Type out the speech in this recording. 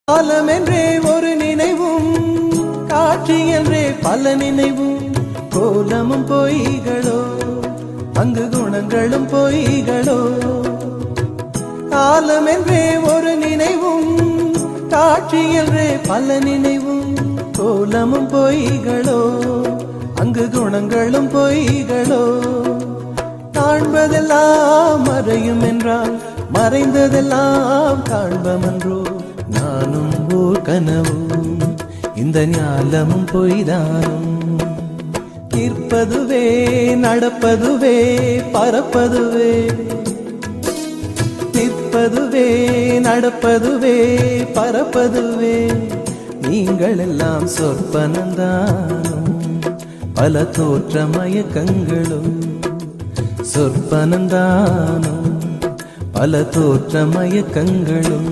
காலம் என்றே ஒரு நினைவும், காட்சி என்றே பல நினைவும், கோலமும் பொய்களோ அங்கு குணங்களும் பொய்களோ. காலம் என்றே ஒரு நினைவும், காட்சி என்றே பல நினைவும், கோலமும் பொய்களோ அங்கு குணங்களும் பொய்களோ. காண்பதெல்லாம் மறையும் என்றால் மறைந்ததெல்லாம் காண்பமன்றோ. நானும் ஓர் கனவும் இந்த ஞாலமும் பொய்தானும். நிற்பதுவே நடப்பதுவே பறப்பதுவே, நிற்பதுவே நடப்பதுவே பறப்பதுவே. நீங்கள் எல்லாம் சொற்பனந்தானும் பல தோற்ற மயக்கங்களும். சொற்பனந்தானும் பல தோற்ற மயக்கங்களும்.